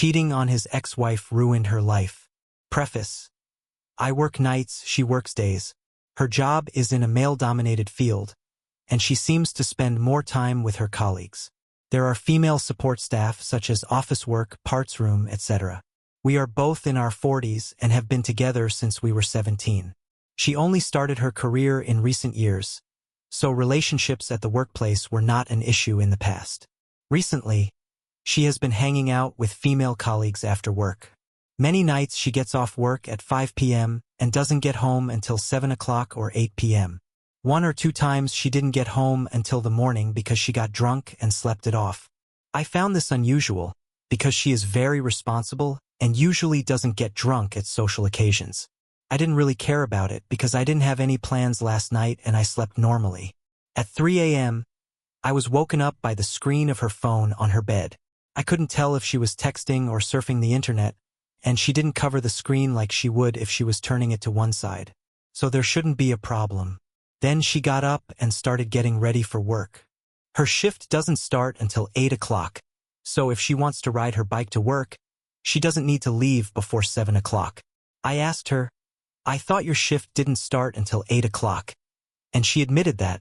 Cheating on his ex-wife ruined her life. Preface. I work nights, she works days. Her job is in a male-dominated field, and she seems to spend more time with her colleagues. There are female support staff such as office work, parts room, etc. We are both in our 40s and have been together since we were 17. She only started her career in recent years, so relationships at the workplace were not an issue in the past. Recently, she has been hanging out with female colleagues after work. Many nights she gets off work at 5 p.m. and doesn't get home until 7 o'clock or 8 p.m. 1 or 2 times she didn't get home until the morning because she got drunk and slept it off. I found this unusual because she is very responsible and usually doesn't get drunk at social occasions. I didn't really care about it because I didn't have any plans last night and I slept normally. At 3 a.m., I was woken up by the screen of her phone on her bed. I couldn't tell if she was texting or surfing the internet, and she didn't cover the screen like she would if she was turning it to one side. So there shouldn't be a problem. Then she got up and started getting ready for work. Her shift doesn't start until 8 o'clock, so if she wants to ride her bike to work, she doesn't need to leave before 7 o'clock. I asked her, I thought your shift didn't start until 8 o'clock, and she admitted that,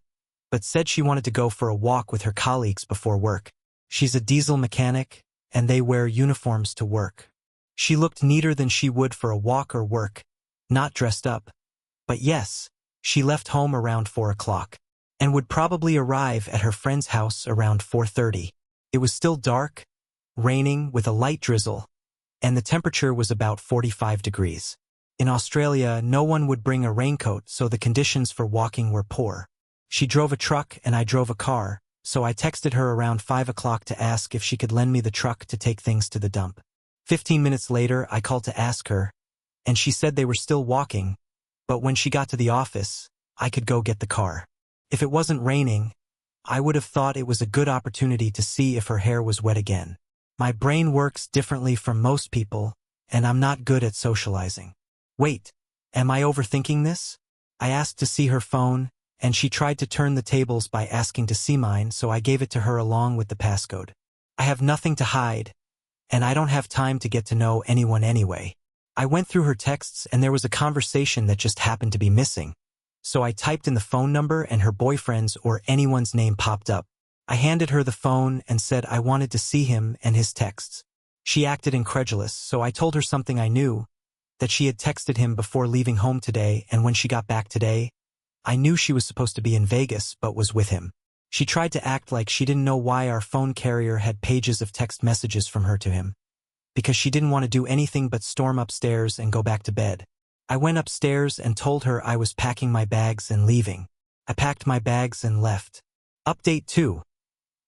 but said she wanted to go for a walk with her colleagues before work. She's a diesel mechanic, and they wear uniforms to work. She looked neater than she would for a walk or work, not dressed up. But yes, she left home around 4 o'clock, and would probably arrive at her friend's house around 4:30. It was still dark, raining with a light drizzle, and the temperature was about 45 degrees. In Australia, no one would bring a raincoat, so the conditions for walking were poor. She drove a truck and I drove a car, so I texted her around 5 o'clock to ask if she could lend me the truck to take things to the dump. 15 minutes later, I called to ask her, and she said they were still walking, but when she got to the office, I could go get the car. If it wasn't raining, I would have thought it was a good opportunity to see if her hair was wet again. My brain works differently from most people, and I'm not good at socializing. Wait, am I overthinking this? I asked to see her phone, and she tried to turn the tables by asking to see mine, so I gave it to her along with the passcode. I have nothing to hide, and I don't have time to get to know anyone anyway. I went through her texts and there was a conversation that just happened to be missing. So I typed in the phone number and her boyfriend's or anyone's name popped up. I handed her the phone and said I wanted to see him and his texts. She acted incredulous, so I told her something I knew, that she had texted him before leaving home today, and when she got back today, I knew she was supposed to be in Vegas but was with him. She tried to act like she didn't know why our phone carrier had pages of text messages from her to him, because she didn't want to do anything but storm upstairs and go back to bed. I went upstairs and told her I was packing my bags and leaving. I packed my bags and left. Update 2.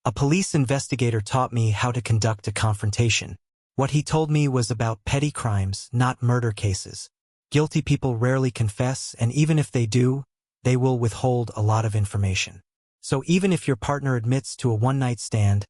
A police investigator taught me how to conduct a confrontation. What he told me was about petty crimes, not murder cases. Guilty people rarely confess, and even if they do, they will withhold a lot of information. So even if your partner admits to a one-night stand,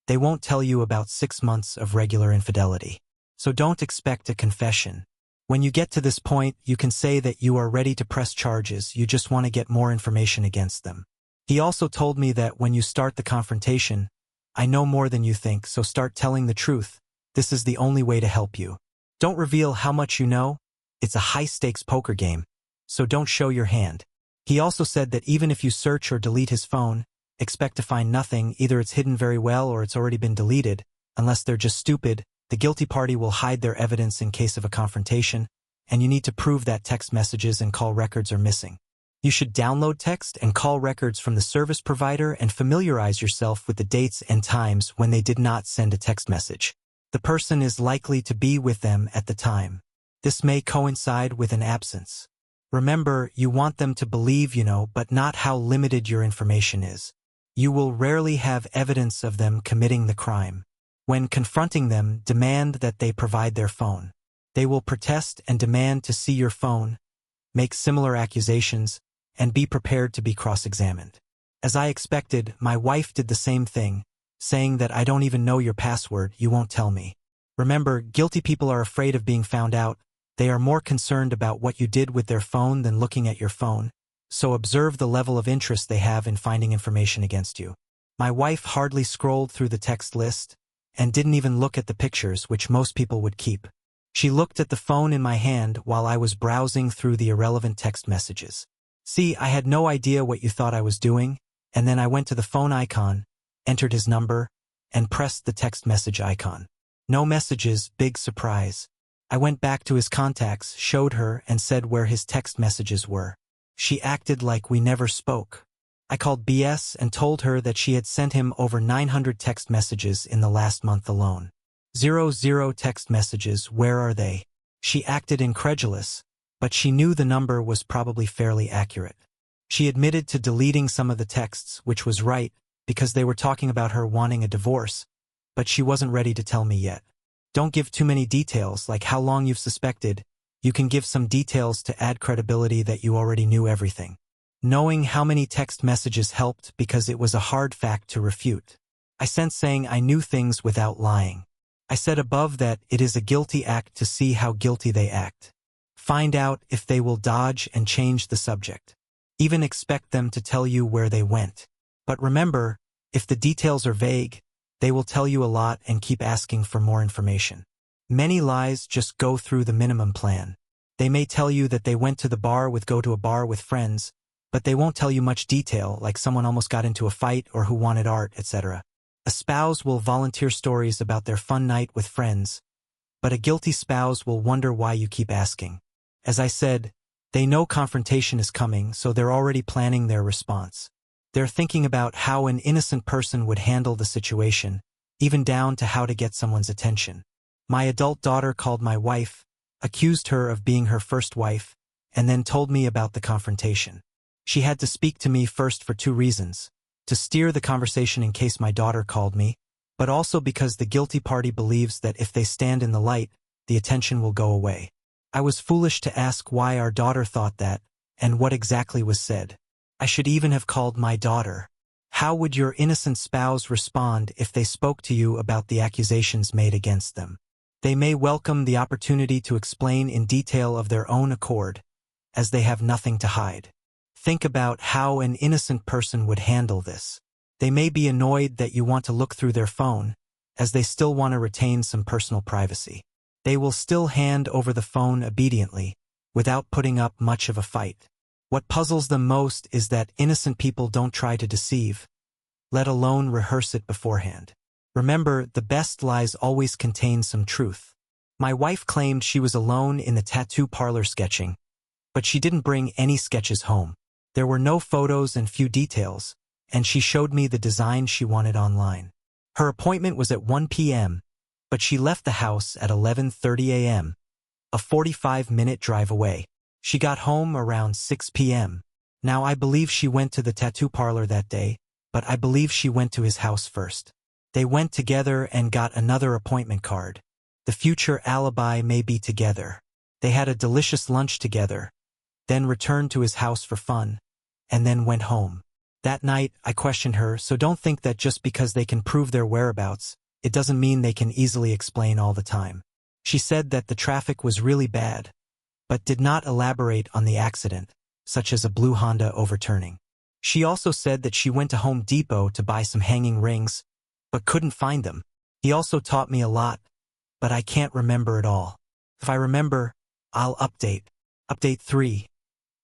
they won't tell you about 6 months of regular infidelity. So don't expect a confession. When you get to this point, you can say that you are ready to press charges, you just want to get more information against them. He also told me that when you start the confrontation, I know more than you think, so start telling the truth. This is the only way to help you. Don't reveal how much you know. It's a high-stakes poker game, so don't show your hand. He also said that even if you search or delete his phone, expect to find nothing. Either it's hidden very well or it's already been deleted. Unless they're just stupid, the guilty party will hide their evidence in case of a confrontation, and you need to prove that text messages and call records are missing. You should download text and call records from the service provider and familiarize yourself with the dates and times when they did not send a text message. The person is likely to be with them at the time. This may coincide with an absence. Remember, you want them to believe you know, but not how limited your information is. You will rarely have evidence of them committing the crime. When confronting them, demand that they provide their phone. They will protest and demand to see your phone, make similar accusations, and be prepared to be cross-examined. As I expected, my wife did the same thing, saying that I don't even know your password, you won't tell me. Remember, guilty people are afraid of being found out. They are more concerned about what you did with their phone than looking at your phone, so observe the level of interest they have in finding information against you. My wife hardly scrolled through the text list, and didn't even look at the pictures, which most people would keep. She looked at the phone in my hand while I was browsing through the irrelevant text messages. See, I had no idea what you thought I was doing, and then I went to the phone icon, entered his number, and pressed the text message icon. No messages, big surprise. I went back to his contacts, showed her, and said where his text messages were. She acted like we never spoke. I called BS and told her that she had sent him over 900 text messages in the last month alone. 00 text messages, where are they? She acted incredulous, but she knew the number was probably fairly accurate. She admitted to deleting some of the texts, which was right, because they were talking about her wanting a divorce, but she wasn't ready to tell me yet. Don't give too many details, like how long you've suspected. You can give some details to add credibility that you already knew everything. Knowing how many text messages helped because it was a hard fact to refute. I sent saying I knew things without lying. I said above that it is a guilty act to see how guilty they act. Find out if they will dodge and change the subject. Even expect them to tell you where they went. But remember, if the details are vague, they will tell you a lot and keep asking for more information. Many lies just go through the minimum plan. They may tell you that they went to the bar go to a bar with friends, but they won't tell you much detail, like someone almost got into a fight or who wanted art, etc. A spouse will volunteer stories about their fun night with friends, but a guilty spouse will wonder why you keep asking. As I said, they know confrontation is coming, so they're already planning their response. They're thinking about how an innocent person would handle the situation, even down to how to get someone's attention. My adult daughter called my wife, accused her of being her first wife, and then told me about the confrontation. She had to speak to me first for 2 reasons. To steer the conversation in case my daughter called me, but also because the guilty party believes that if they stand in the light, the attention will go away. I was foolish to ask why our daughter thought that, and what exactly was said. I should even have called my daughter. How would your innocent spouse respond if they spoke to you about the accusations made against them? They may welcome the opportunity to explain in detail of their own accord, as they have nothing to hide. Think about how an innocent person would handle this. They may be annoyed that you want to look through their phone, as they still want to retain some personal privacy. They will still hand over the phone obediently, without putting up much of a fight. What puzzles them most is that innocent people don't try to deceive, let alone rehearse it beforehand. Remember, the best lies always contain some truth. My wife claimed she was alone in the tattoo parlor sketching, but she didn't bring any sketches home. There were no photos and few details, and she showed me the design she wanted online. Her appointment was at 1 p.m., but she left the house at 11:30 a.m., a 45-minute drive away. She got home around 6 p.m. Now I believe she went to the tattoo parlor that day, but I believe she went to his house first. They went together and got another appointment card. The future alibi may be together. They had a delicious lunch together, then returned to his house for fun, and then went home. That night, I questioned her, so don't think that just because they can prove their whereabouts, it doesn't mean they can easily explain all the time. She said that the traffic was really bad, but did not elaborate on the accident, such as a blue Honda overturning. She also said that she went to Home Depot to buy some hanging rings, but couldn't find them. He also taught me a lot, but I can't remember it all. If I remember, I'll update. Update 3.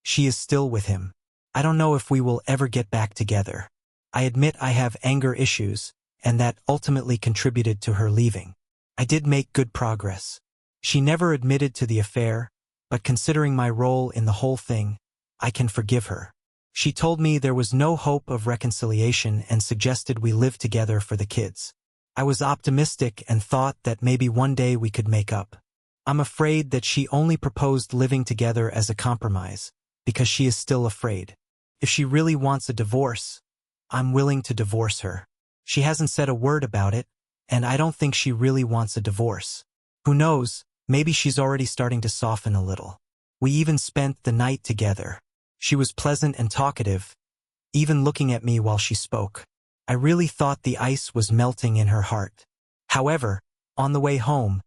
She is still with him. I don't know if we will ever get back together. I admit I have anger issues, and that ultimately contributed to her leaving. I did make good progress. She never admitted to the affair, but considering my role in the whole thing, I can forgive her. She told me there was no hope of reconciliation and suggested we live together for the kids. I was optimistic and thought that maybe one day we could make up. I'm afraid that she only proposed living together as a compromise, because she is still afraid. If she really wants a divorce, I'm willing to divorce her. She hasn't said a word about it, and I don't think she really wants a divorce. Who knows, maybe she's already starting to soften a little. We even spent the night together. She was pleasant and talkative, even looking at me while she spoke. I really thought the ice was melting in her heart. However, on the way home,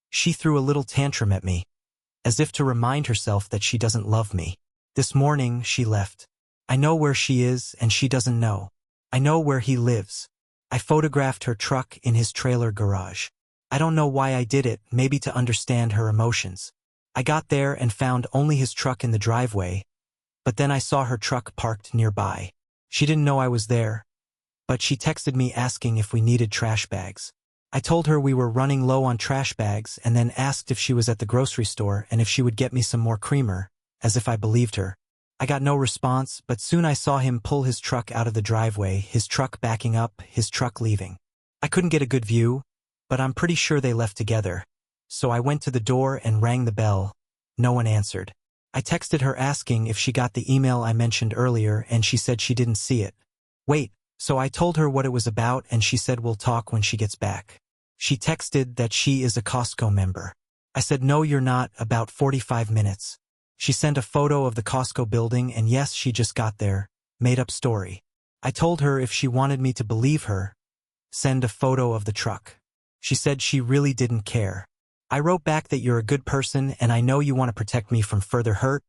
she threw a little tantrum at me, as if to remind herself that she doesn't love me. This morning, she left. I know where she is and she doesn't know. I know where he lives. I photographed her truck in his trailer garage. I don't know why I did it, maybe to understand her emotions. I got there and found only his truck in the driveway, but then I saw her truck parked nearby. She didn't know I was there, but she texted me asking if we needed trash bags. I told her we were running low on trash bags and then asked if she was at the grocery store and if she would get me some more creamer, as if I believed her. I got no response, but soon I saw him pull his truck out of the driveway, his truck backing up, his truck leaving. I couldn't get a good view, but I'm pretty sure they left together. So I went to the door and rang the bell. No one answered. I texted her asking if she got the email I mentioned earlier and she said she didn't see it. Wait, so I told her what it was about and she said we'll talk when she gets back. She texted that she is a Costco member. I said no you're not, about 45 minutes. She sent a photo of the Costco building and yes she just got there, made up story. I told her if she wanted me to believe her, send a photo of the truck. She said she really didn't care. I wrote back that you're a good person and I know you want to protect me from further hurt,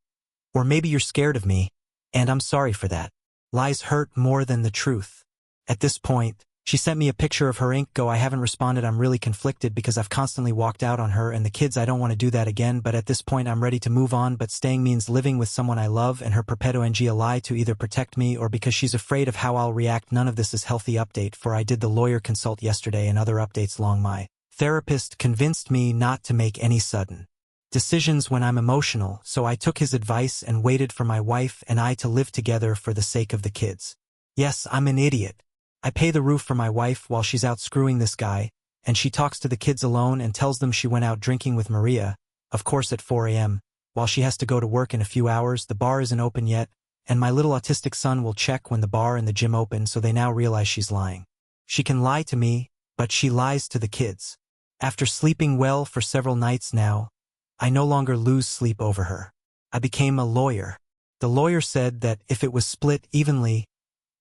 or maybe you're scared of me, and I'm sorry for that. Lies hurt more than the truth. At this point, she sent me a picture of her ink. I haven't responded. I'm really conflicted because I've constantly walked out on her and the kids. I don't want to do that again, but at this point I'm ready to move on, but staying means living with someone I love and her perpetuing a lie to either protect me or because she's afraid of how I'll react. None of this is healthy. Update, for I did the lawyer consult yesterday and other updates long. My therapist convinced me not to make any sudden decisions when I'm emotional, so I took his advice and waited for my wife and I to live together for the sake of the kids. Yes, I'm an idiot. I pay the roof for my wife while she's out screwing this guy, and she talks to the kids alone and tells them she went out drinking with Maria, of course at 4 a.m., while she has to go to work in a few hours. The bar isn't open yet, and my little autistic son will check when the bar and the gym open, so they now realize she's lying. She can lie to me, but she lies to the kids. After sleeping well for several nights now, I no longer lose sleep over her. I became a lawyer. The lawyer said that if it was split evenly,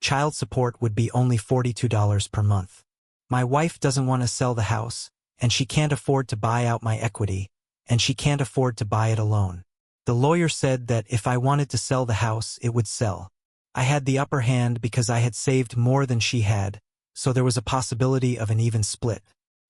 child support would be only $42 per month. My wife doesn't want to sell the house, and she can't afford to buy out my equity, and she can't afford to buy it alone. The lawyer said that if I wanted to sell the house, it would sell. I had the upper hand because I had saved more than she had, so there was a possibility of an even split.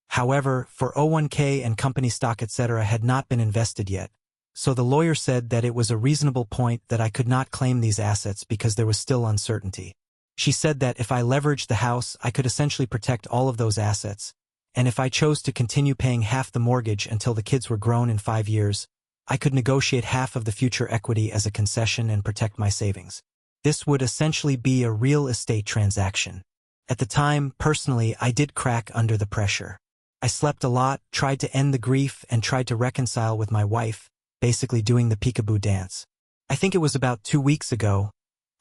However, 401k and company stock etc. had not been invested yet, so the lawyer said that it was a reasonable point that I could not claim these assets because there was still uncertainty. She said that if I leveraged the house, I could essentially protect all of those assets, and if I chose to continue paying half the mortgage until the kids were grown in 5 years, I could negotiate half of the future equity as a concession and protect my savings. This would essentially be a real estate transaction. At the time, personally, I did crack under the pressure. I slept a lot, tried to end the grief, and tried to reconcile with my wife, basically doing the peekaboo dance. I think it was about 2 weeks ago,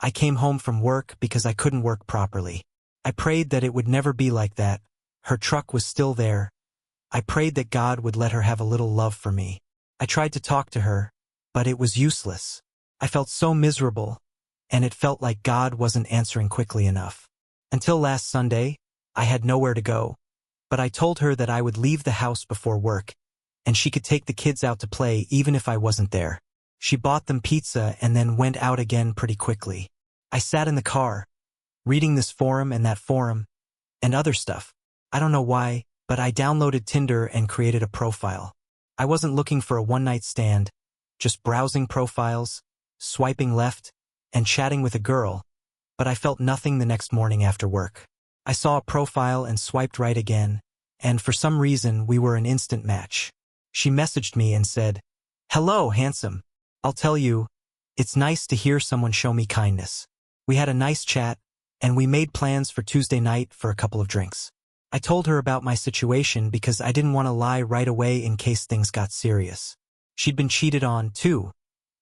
I came home from work because I couldn't work properly. I prayed that it would never be like that. Her truck was still there. I prayed that God would let her have a little love for me. I tried to talk to her, but it was useless. I felt so miserable, and it felt like God wasn't answering quickly enough. Until last Sunday, I had nowhere to go, but I told her that I would leave the house before work, and she could take the kids out to play even if I wasn't there. She bought them pizza and then went out again pretty quickly. I sat in the car, reading this forum and that forum, and other stuff. I don't know why, but I downloaded Tinder and created a profile. I wasn't looking for a one-night stand, just browsing profiles, swiping left, and chatting with a girl, but I felt nothing the next morning after work. I saw a profile and swiped right again, and for some reason we were an instant match. She messaged me and said, "Hello, handsome. I'll tell you, it's nice to hear someone show me kindness." We had a nice chat, and we made plans for Tuesday night for a couple of drinks. I told her about my situation because I didn't want to lie right away in case things got serious. She'd been cheated on, too,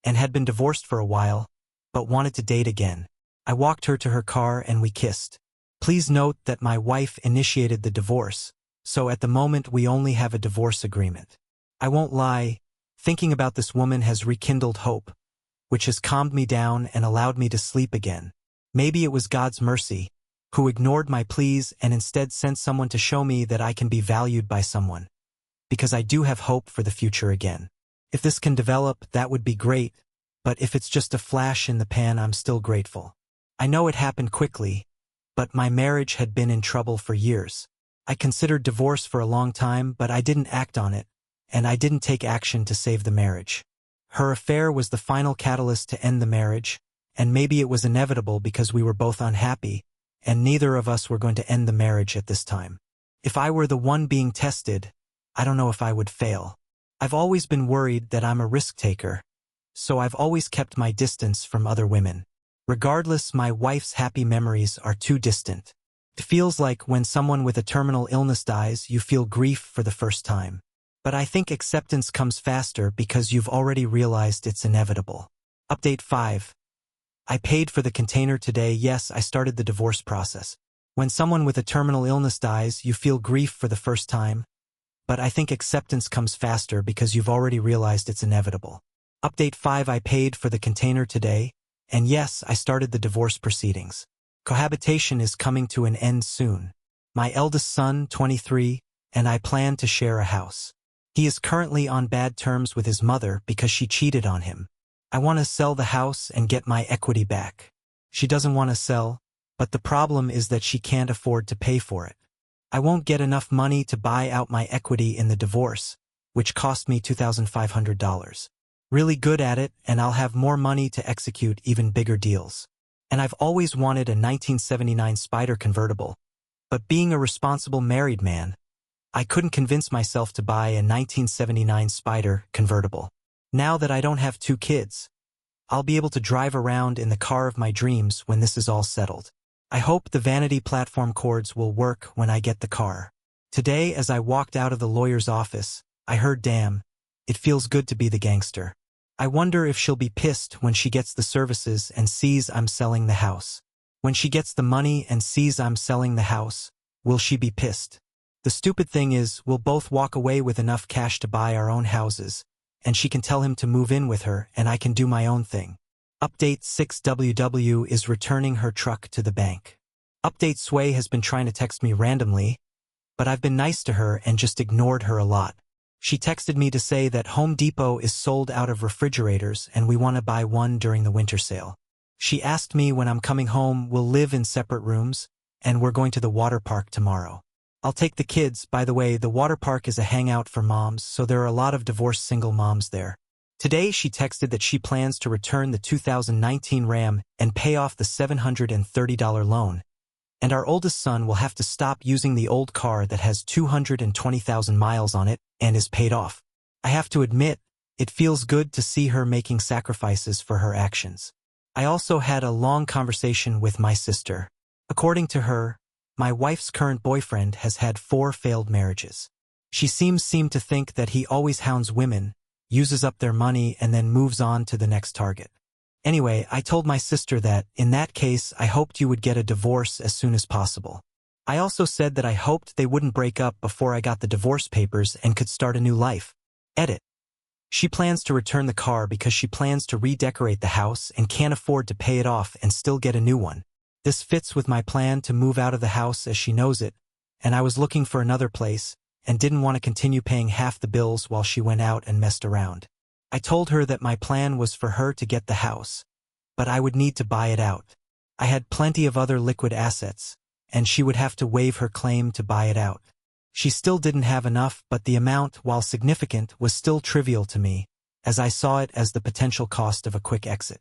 and had been divorced for a while, but wanted to date again. I walked her to her car and we kissed. Please note that my wife initiated the divorce, so at the moment we only have a divorce agreement. I won't lie, thinking about this woman has rekindled hope, which has calmed me down and allowed me to sleep again. Maybe it was God's mercy, who ignored my pleas and instead sent someone to show me that I can be valued by someone, because I do have hope for the future again. If this can develop, that would be great, but if it's just a flash in the pan, I'm still grateful. I know it happened quickly, but my marriage had been in trouble for years. I considered divorce for a long time, but I didn't act on it, and I didn't take action to save the marriage. Her affair was the final catalyst to end the marriage, and maybe it was inevitable because we were both unhappy, and neither of us were going to end the marriage at this time. If I were the one being tested, I don't know if I would fail. I've always been worried that I'm a risk taker, so I've always kept my distance from other women. Regardless, my wife's happy memories are too distant. It feels like when someone with a terminal illness dies, you feel grief for the first time. But I think acceptance comes faster because you've already realized it's inevitable. Update 5. I paid for the container today. Yes, I started the divorce process. When someone with a terminal illness dies, you feel grief for the first time. But I think acceptance comes faster because you've already realized it's inevitable. Update 5. I paid for the container today, and yes, I started the divorce proceedings. Cohabitation is coming to an end soon. My eldest son, 23, and I plan to share a house. He is currently on bad terms with his mother because she cheated on him. I want to sell the house and get my equity back. She doesn't want to sell, but the problem is that she can't afford to pay for it. I won't get enough money to buy out my equity in the divorce, which cost me $2,500. Really good at it, and I'll have more money to execute even bigger deals. And I've always wanted a 1979 Spider convertible, but being a responsible married man, I couldn't convince myself to buy a 1979 Spider convertible. Now that I don't have 2 kids, I'll be able to drive around in the car of my dreams when this is all settled. I hope the vanity platform cords will work when I get the car. Today, as I walked out of the lawyer's office, I heard, "Damn, it feels good to be the gangster." I wonder if she'll be pissed when she gets the services and sees I'm selling the house. When she gets the money and sees I'm selling the house, will she be pissed? The stupid thing is, we'll both walk away with enough cash to buy our own houses, and she can tell him to move in with her, and I can do my own thing. Update 6. WW is returning her truck to the bank. Update Sway has been trying to text me randomly, but I've been nice to her and just ignored her a lot. She texted me to say that Home Depot is sold out of refrigerators and we want to buy one during the winter sale. She asked me when I'm coming home. We'll live in separate rooms, and we're going to the water park tomorrow. I'll take the kids. By the way, the water park is a hangout for moms, so there are a lot of divorced single moms there. Today she texted that she plans to return the 2019 Ram and pay off the $730 loan, and our oldest son will have to stop using the old car that has 220,000 miles on it and is paid off. I have to admit, it feels good to see her making sacrifices for her actions. I also had a long conversation with my sister. According to her, my wife's current boyfriend has had 4 failed marriages. She seemed to think that he always hounds women, uses up their money, and then moves on to the next target. Anyway, I told my sister that, in that case, I hoped you would get a divorce as soon as possible. I also said that I hoped they wouldn't break up before I got the divorce papers and could start a new life. Edit. She plans to return the car because she plans to redecorate the house and can't afford to pay it off and still get a new one. This fits with my plan to move out of the house as she knows it, and I was looking for another place and didn't want to continue paying half the bills while she went out and messed around. I told her that my plan was for her to get the house, but I would need to buy it out. I had plenty of other liquid assets, and she would have to waive her claim to buy it out. She still didn't have enough, but the amount, while significant, was still trivial to me, as I saw it as the potential cost of a quick exit.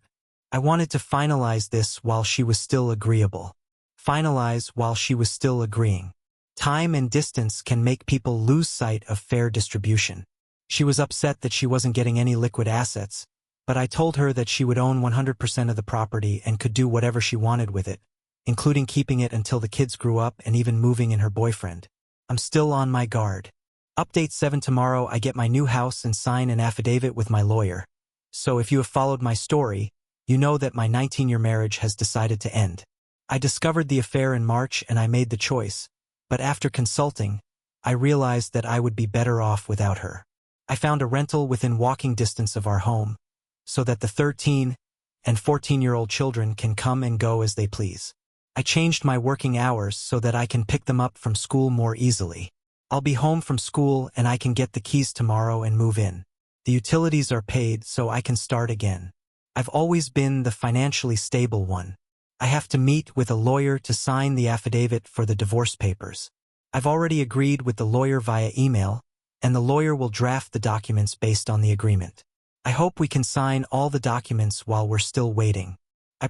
I wanted to finalize this while she was still agreeable. Finalize while she was still agreeing. Time and distance can make people lose sight of fair distribution. She was upset that she wasn't getting any liquid assets, but I told her that she would own 100% of the property and could do whatever she wanted with it, including keeping it until the kids grew up and even moving in her boyfriend. I'm still on my guard. Update 7. Tomorrow I get my new house and sign an affidavit with my lawyer. So if you have followed my story, you know that my 19-year marriage has decided to end. I discovered the affair in March and I made the choice, but after consulting, I realized that I would be better off without her. I found a rental within walking distance of our home, so that the 13 and 14-year-old children can come and go as they please. I changed my working hours so that I can pick them up from school more easily. I'll be home from school and I can get the keys tomorrow and move in. The utilities are paid so I can start again. I've always been the financially stable one. I have to meet with a lawyer to sign the affidavit for the divorce papers. I've already agreed with the lawyer via email, and the lawyer will draft the documents based on the agreement. I hope we can sign all the documents while we're still waiting.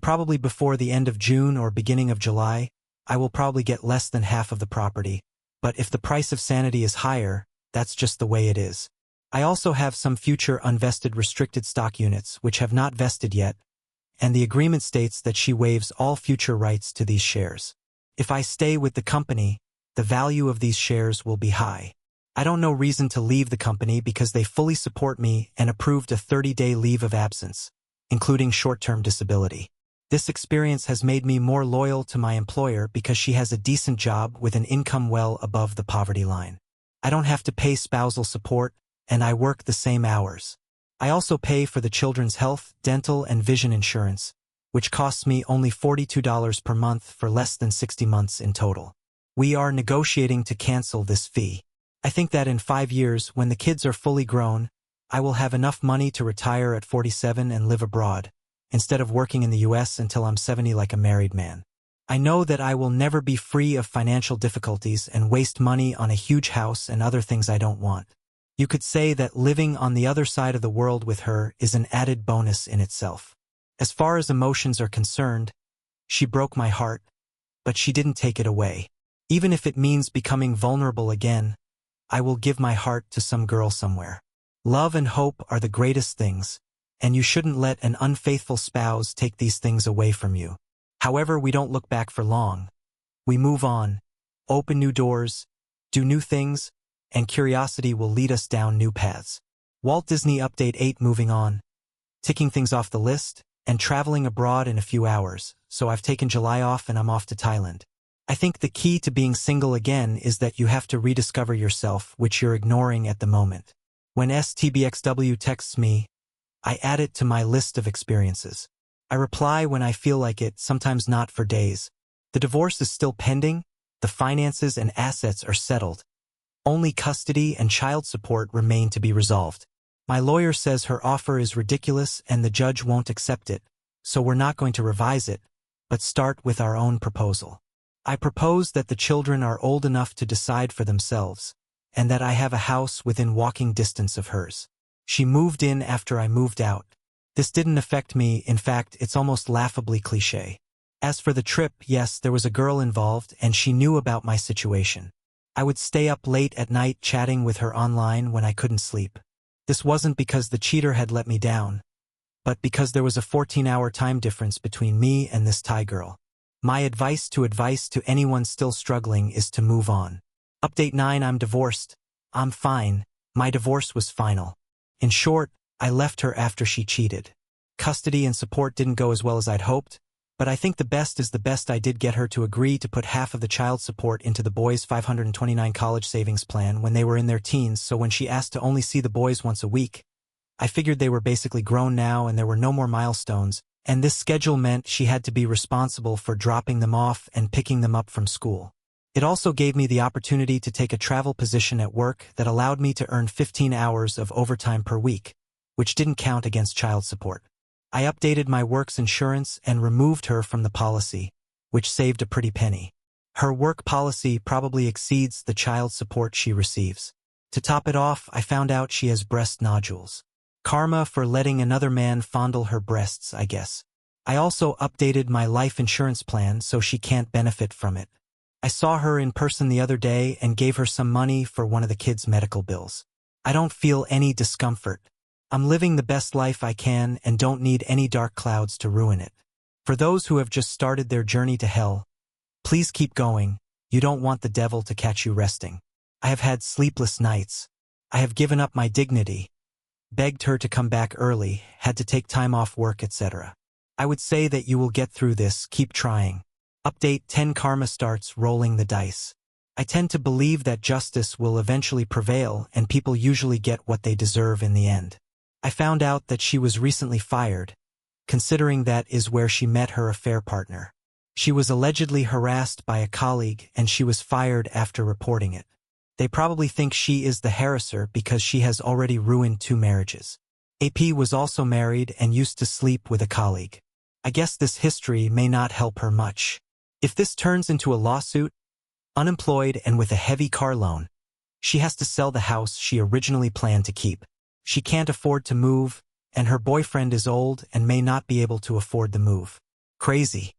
Probably before the end of June or beginning of July, I will probably get less than half of the property, but if the price of sanity is higher, that's just the way it is. I also have some future unvested restricted stock units which have not vested yet, and the agreement states that she waives all future rights to these shares. If I stay with the company, the value of these shares will be high. I don't know reason to leave the company because they fully support me and approved a 30-day leave of absence, including short-term disability. This experience has made me more loyal to my employer because she has a decent job with an income well above the poverty line. I don't have to pay spousal support, and I work the same hours. I also pay for the children's health, dental, and vision insurance, which costs me only $42 per month for less than 60 months in total. We are negotiating to cancel this fee. I think that in 5 years, when the kids are fully grown, I will have enough money to retire at 47 and live abroad, instead of working in the US until I'm 70 like a married man. I know that I will never be free of financial difficulties and waste money on a huge house and other things I don't want. You could say that living on the other side of the world with her is an added bonus in itself. As far as emotions are concerned, she broke my heart, but she didn't take it away. Even if it means becoming vulnerable again, I will give my heart to some girl somewhere. Love and hope are the greatest things, and you shouldn't let an unfaithful spouse take these things away from you. However, we don't look back for long. We move on, open new doors, do new things, and curiosity will lead us down new paths. Walt Disney Update 8 moving on. Ticking things off the list, and traveling abroad in a few hours, so I've taken July off and I'm off to Thailand. I think the key to being single again is that you have to rediscover yourself, which you're ignoring at the moment. When STBXW texts me, I add it to my list of experiences. I reply when I feel like it, sometimes not for days. The divorce is still pending, the finances and assets are settled. Only custody and child support remain to be resolved. My lawyer says her offer is ridiculous and the judge won't accept it, so we're not going to revise it, but start with our own proposal. I propose that the children are old enough to decide for themselves, and that I have a house within walking distance of hers. She moved in after I moved out. This didn't affect me, in fact, it's almost laughably cliché. As for the trip, yes, there was a girl involved and she knew about my situation. I would stay up late at night chatting with her online when I couldn't sleep. This wasn't because the cheater had let me down, but because there was a 14-hour time difference between me and this Thai girl. My advice to anyone still struggling is to move on. Update 9. I'm divorced. I'm fine. My divorce was final. In short, I left her after she cheated. Custody and support didn't go as well as I'd hoped, but I think the best is the best. I did get her to agree to put half of the child support into the boys' $529 college savings plan when they were in their teens, so when she asked to only see the boys once a week, I figured they were basically grown now and there were no more milestones, and this schedule meant she had to be responsible for dropping them off and picking them up from school. It also gave me the opportunity to take a travel position at work that allowed me to earn 15 hours of overtime per week, which didn't count against child support. I updated my work's insurance and removed her from the policy, which saved a pretty penny. Her work policy probably exceeds the child support she receives. To top it off, I found out she has breast nodules. Karma for letting another man fondle her breasts, I guess. I also updated my life insurance plan so she can't benefit from it. I saw her in person the other day and gave her some money for one of the kids' medical bills. I don't feel any discomfort. I'm living the best life I can and don't need any dark clouds to ruin it. For those who have just started their journey to hell, please keep going. You don't want the devil to catch you resting. I have had sleepless nights. I have given up my dignity, begged her to come back early, had to take time off work, etc. I would say that you will get through this, keep trying. Update 10. Karma starts rolling the dice. I tend to believe that justice will eventually prevail and people usually get what they deserve in the end. I found out that she was recently fired, considering that is where she met her affair partner. She was allegedly harassed by a colleague and she was fired after reporting it. They probably think she is the harasser because she has already ruined 2 marriages. AP was also married and used to sleep with a colleague. I guess this history may not help her much. If this turns into a lawsuit, unemployed and with a heavy car loan, she has to sell the house she originally planned to keep. She can't afford to move, and her boyfriend is old and may not be able to afford the move. Crazy.